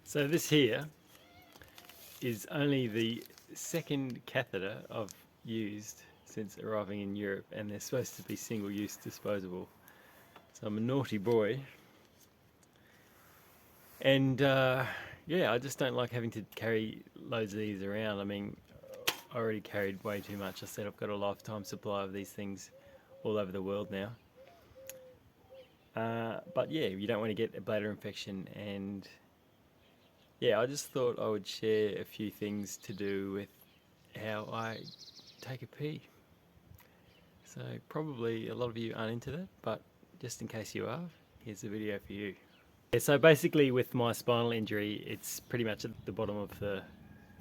So this here is only the second catheter I've used since arriving in Europe, and they're supposed to be single-use disposable. So I'm a naughty boy, and yeah, I just don't like having to carry loads of these around. I mean, I already carried way too much. I said I've got a lifetime supply of these things all over the world now. But yeah, you don't want to get a bladder infection, and yeah, I just thought I would share a few things to do with how I take a pee. So probably a lot of you aren't into that, but just in case you are, here's a video for you. Yeah, so basically with my spinal injury, it's pretty much at the bottom of the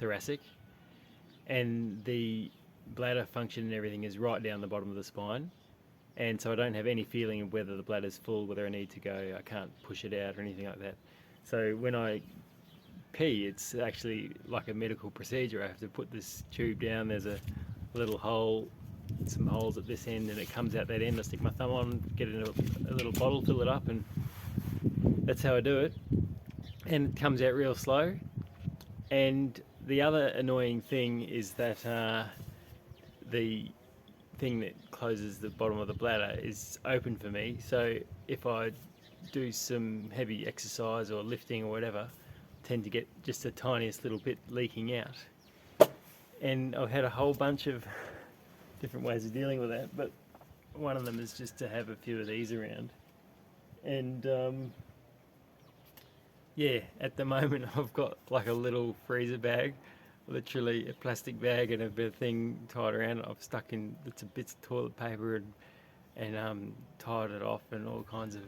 thoracic, and the bladder function and everything is right down the bottom of the spine. And so I don't have any feeling of whether the bladder's full, whether I need to go, I can't push it out or anything like that. So when I pee, it's actually like a medical procedure. I have to put this tube down, there's a little hole, some holes at this end, and it comes out that end. I stick my thumb on, get it in a little bottle, fill it up, and that's how I do it. And it comes out real slow. And the other annoying thing is that the thing that closes the bottom of the bladder is open for me, so if I do some heavy exercise or lifting or whatever, I tend to get just the tiniest little bit leaking out. And I've had a whole bunch of different ways of dealing with that, but one of them is just to have a few of these around. And yeah, at the moment I've got like a little freezer bag, literally a plastic bag and a bit of thing tied around it. I've stuck in bits of toilet paper and tied it off and all kinds of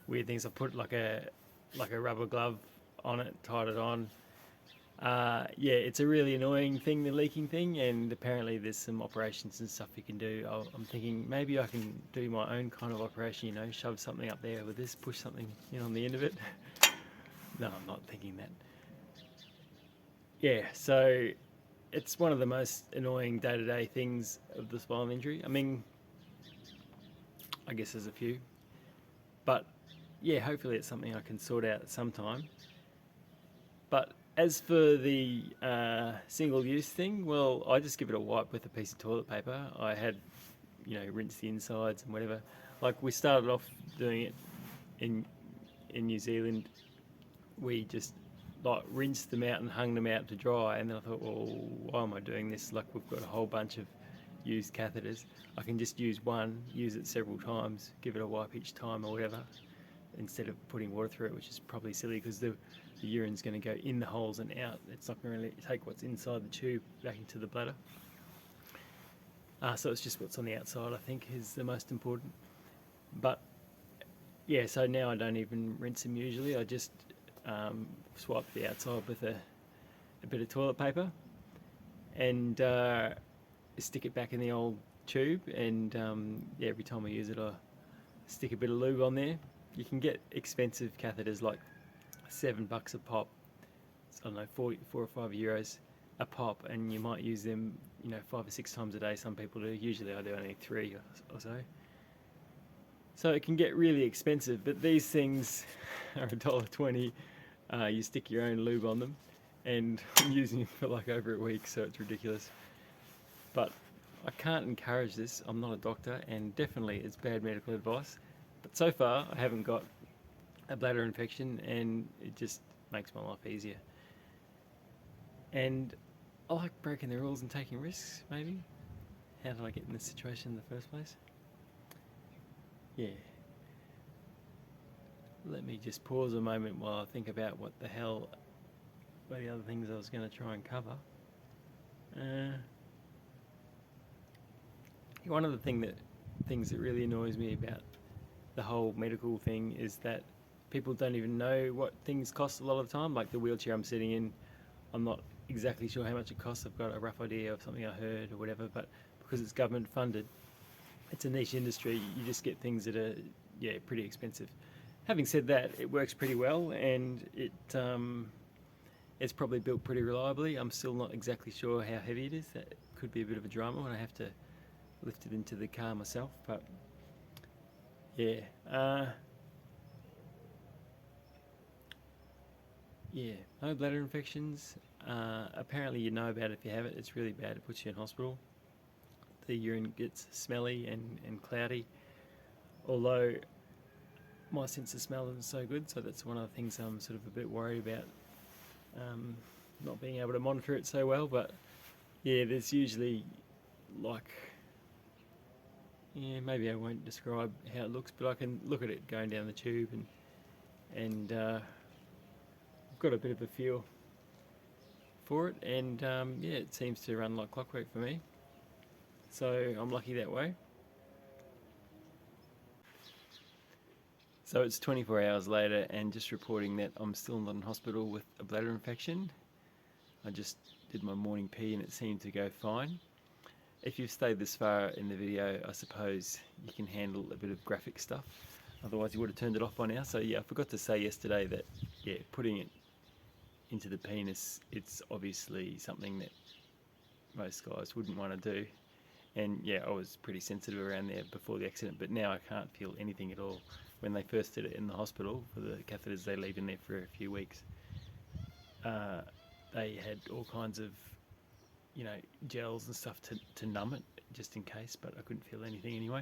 weird things. I put like a rubber glove on it, tied it on. Yeah, it's a really annoying thing, the leaking thing, and apparently there's some operations and stuff you can do. I'm thinking maybe I can do my own kind of operation, you know, shove something up there with this, push something in on the end of it. No, I'm not thinking that. Yeah, so it's one of the most annoying day-to-day things of the spinal injury. I mean, I guess there's a few, but yeah, hopefully it's something I can sort out sometime. But as for the single-use thing, well, I just give it a wipe with a piece of toilet paper. I had, you know, rinse the insides and whatever. Like we started off doing it in New Zealand. We just like rinsed them out and hung them out to dry, and then I thought, well, why am I doing this? Like we've got a whole bunch of used catheters. I can just use one, use it several times, give it a wipe each time or whatever, instead of putting water through it, which is probably silly because the urine's going to go in the holes and out. It's not going to really take what's inside the tube back into the bladder. So it's just what's on the outside, I think, is the most important. But yeah, so now I don't even rinse them usually. I just swipe the outside with a bit of toilet paper and stick it back in the old tube, and yeah, every time I use it I stick a bit of lube on there. You can get expensive catheters like $7 a pop. It's, I don't know, 4 or 5 euros a pop, and you might use them, you know, 5 or 6 times a day. Some people do. Usually I do only 3 or so. So it can get really expensive, but these things are $1.20. You stick your own lube on them, and I'm using it for like over a week, so it's ridiculous. But I can't encourage this. I'm not a doctor, and definitely it's bad medical advice. But so far, I haven't got a bladder infection, and it just makes my life easier. And I like breaking the rules and taking risks, maybe. How did I get in this situation in the first place? Yeah. Let me just pause a moment while I think about what the other things I was going to try and cover. One of the things that really annoys me about the whole medical thing is that people don't even know what things cost a lot of the time. Like the wheelchair I'm sitting in, I'm not exactly sure how much it costs. I've got a rough idea of something I heard or whatever, but because it's government funded, it's a niche industry, you just get things that are, yeah, pretty expensive. Having said that, it works pretty well, and it's probably built pretty reliably. I'm still not exactly sure how heavy it is. That could be a bit of a drama when I have to lift it into the car myself, but yeah. Yeah, no bladder infections. Apparently you know about it if you have it. It's really bad. It puts you in hospital. The urine gets smelly and cloudy. Although my sense of smell isn't so good, so that's one of the things I'm sort of a bit worried about. Um, Not being able to monitor it so well, but yeah, there's usually like, yeah, maybe I won't describe how it looks, but I can look at it going down the tube and I've got a bit of a feel for it, and yeah, it seems to run like clockwork for me. So I'm lucky that way. So it's 24 hours later, and just reporting that I'm still not in hospital with a bladder infection. I just did my morning pee and it seemed to go fine. If you've stayed this far in the video, I suppose you can handle a bit of graphic stuff. Otherwise you would have turned it off by now. So yeah, I forgot to say yesterday that, yeah, putting it into the penis, it's obviously something that most guys wouldn't want to do. And yeah, I was pretty sensitive around there before the accident, but now I can't feel anything at all. When they first did it in the hospital for the catheters, they leave in there for a few weeks. They had all kinds of, you know, gels and stuff to numb it, just in case, but I couldn't feel anything anyway.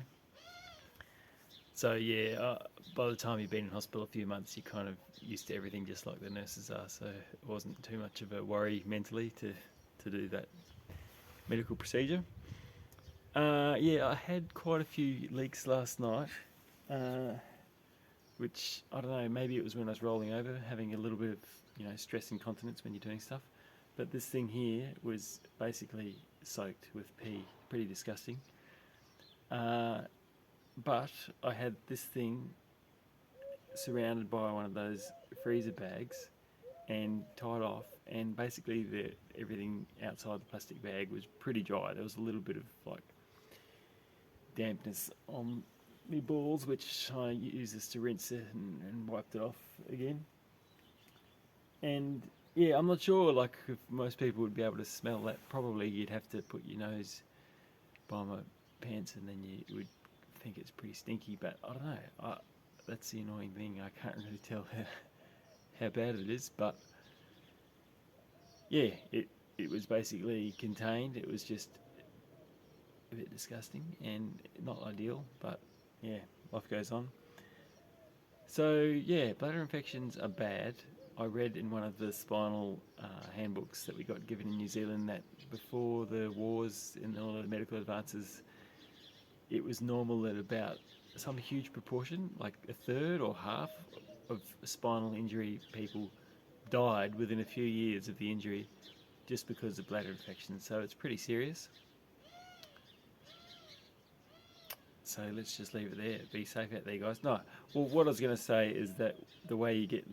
So yeah, by the time you've been in hospital a few months, you're kind of used to everything, just like the nurses are, so it wasn't too much of a worry mentally to do that medical procedure. Yeah, I had quite a few leaks last night, which, I don't know, maybe it was when I was rolling over, having a little bit of, you know, stress incontinence when you're doing stuff. But this thing here was basically soaked with pee, pretty disgusting. But I had this thing surrounded by one of those freezer bags and tied off, and basically everything outside the plastic bag was pretty dry. There was a little bit of like dampness on my balls, which I used this to rinse it and wiped it off again. And yeah, I'm not sure like if most people would be able to smell that. Probably you'd have to put your nose by my pants and then you would think it's pretty stinky, but I don't know. That's the annoying thing. I can't really tell how bad it is, but yeah, it was basically contained. It was just a bit disgusting and not ideal, but yeah, life goes on. So yeah, bladder infections are bad. I read in one of the spinal handbooks that we got given in New Zealand that before the wars and all the medical advances, it was normal that about some huge proportion, like a third or half of spinal injury people died within a few years of the injury just because of bladder infection. So it's pretty serious. So let's just leave it there. Be safe out there, guys. No, well, what I was going to say is that the way you get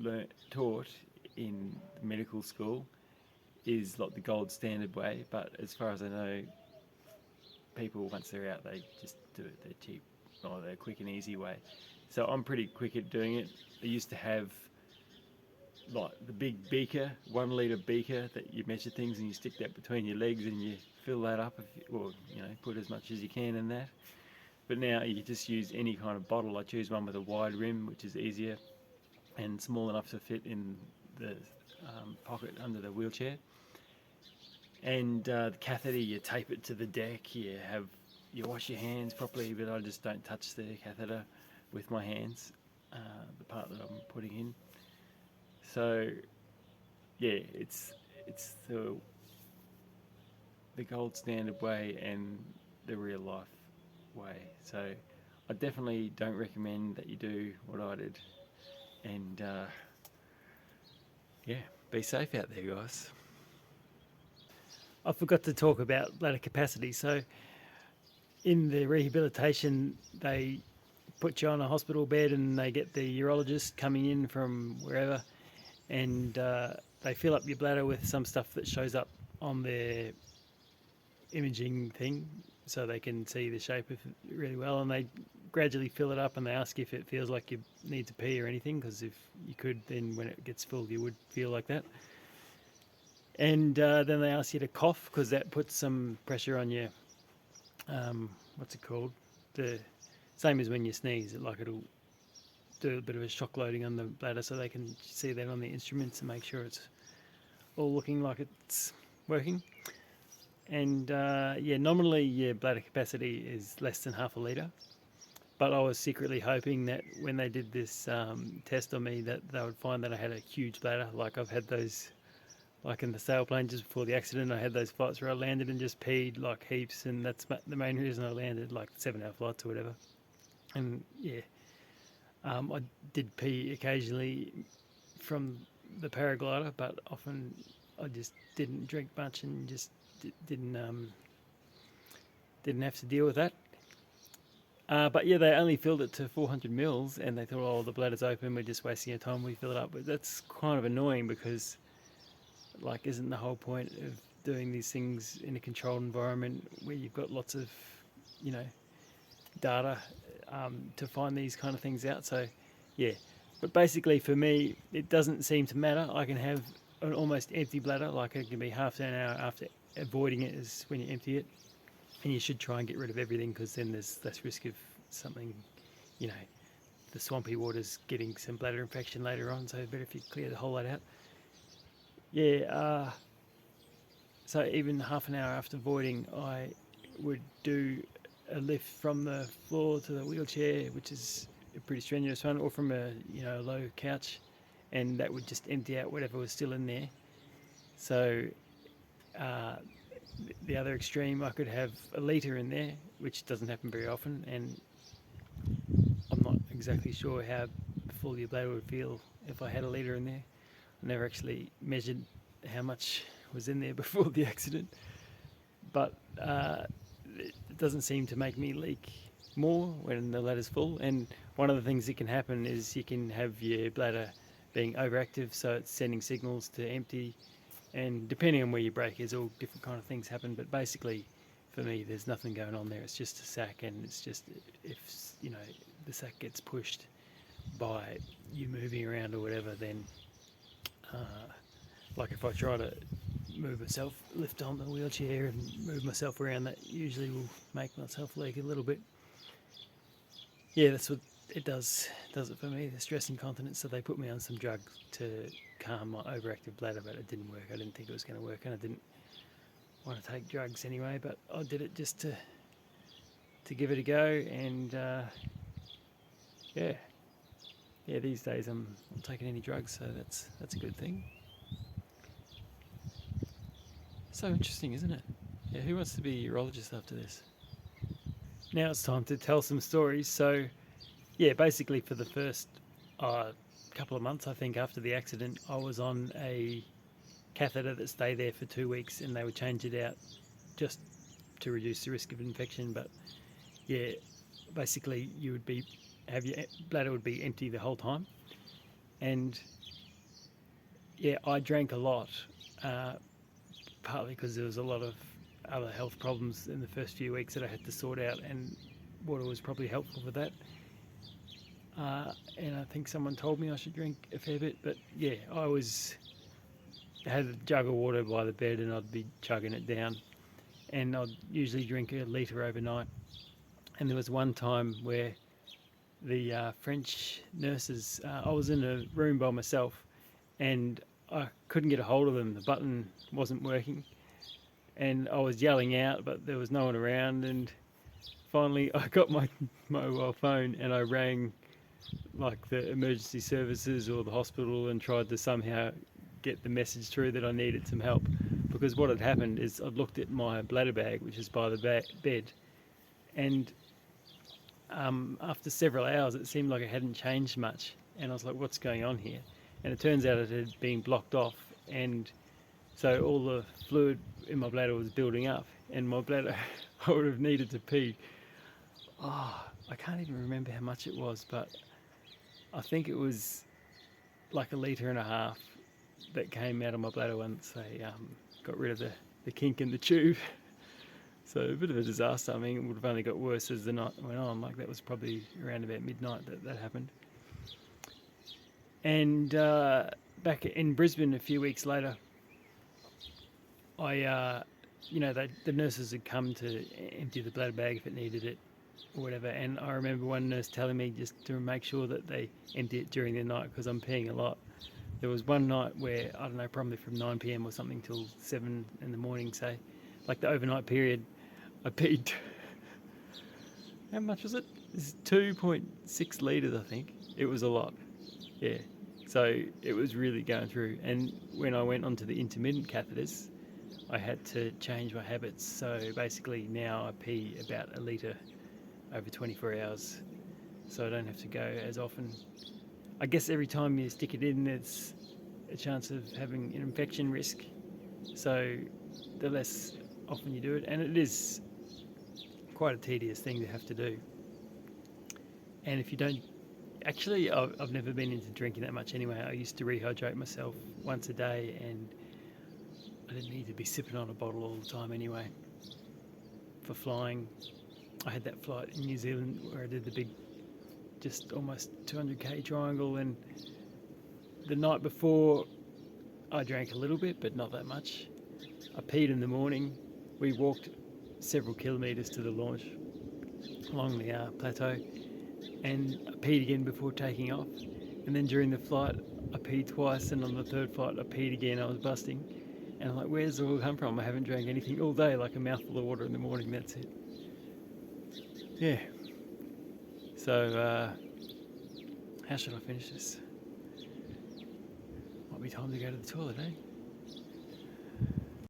taught in medical school is like the gold standard way, but as far as I know, people, once they're out, they just do it the cheap or the quick and easy way. So I'm pretty quick at doing it. I used to have like the big beaker, 1 litre beaker that you measure things and you stick that between your legs and you fill that up, or you know, put as much as you can in that. But now you just use any kind of bottle. I choose one with a wide rim, which is easier and small enough to fit in the pocket under the wheelchair. And the catheter, you tape it to the deck. You wash your hands properly, but I just don't touch the catheter with my hands, the part that I'm putting in. So yeah, it's the gold standard way and the real life way. So I definitely don't recommend that you do what I did. And yeah, be safe out there, guys. I forgot to talk about bladder capacity. So in the rehabilitation, they put you on a hospital bed and they get the urologist coming in from wherever, and they fill up your bladder with some stuff that shows up on their imaging thing so they can see the shape of it really well, and they gradually fill it up and they ask if it feels like you need to pee or anything, because if you could, then when it gets full you would feel like that. And then they ask you to cough, because that puts some pressure on your what's it called, the same as when you sneeze, like it'll do a bit of a shock loading on the bladder so they can see that on the instruments and make sure it's all looking like it's working. And nominally your bladder capacity is less than half a litre, but I was secretly hoping that when they did this test on me that they would find that I had a huge bladder. Like I've had those, like in the sailplane just before the accident, I had those flights where I landed and just peed like heaps, and that's the main reason I landed, like 7-hour flights or whatever. And I did pee occasionally from the paraglider, but often I just didn't drink much and just didn't have to deal with that. But yeah, they only filled it to 400 mils, and they thought, oh, the bladder's open, we're just wasting our time, we fill it up. But that's kind of annoying because, like, isn't the whole point of doing these things in a controlled environment where you've got lots of, data to find these kind of things out? So, yeah. But basically, for me, it doesn't seem to matter. I can have an almost empty bladder, like it can be half an hour after avoiding it is when you empty it. And you should try and get rid of everything because then there's less risk of something, the swampy water's getting some bladder infection later on. So better if you clear the whole lot out. Yeah. So even half an hour after voiding, I would do a lift from the floor to the wheelchair, which is a pretty strenuous one, or from a low couch, and that would just empty out whatever was still in there. So the other extreme, I could have a litre in there, which doesn't happen very often, and I'm not exactly sure how full your bladder would feel if I had a litre in there. I never actually measured how much was in there before the accident, but it doesn't seem to make me leak more when the bladder's full. And one of the things that can happen is you can have your bladder being overactive, so it's sending signals to empty, and depending on where your break is, all different kind of things happen. But basically, for me, there's nothing going on there. It's just a sac, and it's just if the sac gets pushed by you moving around or whatever, then like if I try to move myself, lift on the wheelchair and move myself around, that usually will make myself leak a little bit. Yeah, that's what it does it for me, the stress incontinence. So they put me on some drugs to calm my overactive bladder, but it didn't work. I didn't think it was going to work, and I didn't want to take drugs anyway, but I did it just to give it a go. And these days I'm not taking any drugs, so that's a good thing. So interesting, isn't it? Yeah, who wants to be a urologist after this? Now it's time to tell some stories. So, yeah, basically for the first couple of months, I think, after the accident, I was on a catheter that stayed there for 2 weeks, and they would change it out just to reduce the risk of infection. But yeah, basically your bladder would be empty the whole time. And yeah, I drank a lot, partly because there was a lot of other health problems in the first few weeks that I had to sort out, and water was probably helpful for that. And I think someone told me I should drink a fair bit, but yeah, I had a jug of water by the bed, and I'd be chugging it down, and I'd usually drink a litre overnight. And there was one time where the French nurses, I was in a room by myself, and I couldn't get a hold of them. The button wasn't working, and I was yelling out, but there was no one around. And finally I got my mobile phone and I rang like the emergency services or the hospital and tried to somehow get the message through that I needed some help. Because what had happened is I'd looked at my bladder bag, which is by the bed, and after several hours it seemed like it hadn't changed much, and I was like, what's going on here? And it turns out it had been blocked off, and so all the fluid in my bladder was building up, and my bladder, I would have needed to pee. I can't even remember how much it was, but I think it was like 1.5 litres that came out of my bladder once they got rid of the kink in the tube. So a bit of a disaster. I mean, it would have only got worse as the night went on. Like, that was probably around about midnight that happened. And back in Brisbane a few weeks later, I, the nurses had come to empty the bladder bag if it needed it, or whatever. And I remember one nurse telling me just to make sure that they empty it during the night because I'm peeing a lot. There was one night where, I don't know, probably from 9 p.m. or something till 7 in the morning, say, like the overnight period, I peed. How much was it? It's 2.6 litres, I think. It was a lot. Yeah. So it was really going through. And when I went onto the intermittent catheters, I had to change my habits. So basically now I pee about a litre over 24 hours. So I don't have to go as often. I guess every time you stick it in, there's a chance of having an infection risk. So the less often you do it, and it is quite a tedious thing to have to do. And if you don't, actually, I've never been into drinking that much anyway. I used to rehydrate myself once a day, and I didn't need to be sipping on a bottle all the time anyway. For flying, I had that flight in New Zealand where I did the big, just almost 200k triangle, and the night before I drank a little bit, but not that much. I peed in the morning. We walked several kilometres to the launch along the plateau, and I peed again before taking off. And then during the flight, I peed twice, and on the third flight, I peed again. I was busting. And I'm like, where's it all come from? I haven't drank anything all day, like a mouthful of water in the morning, that's it. Yeah. So, how should I finish this? Might be time to go to the toilet, eh?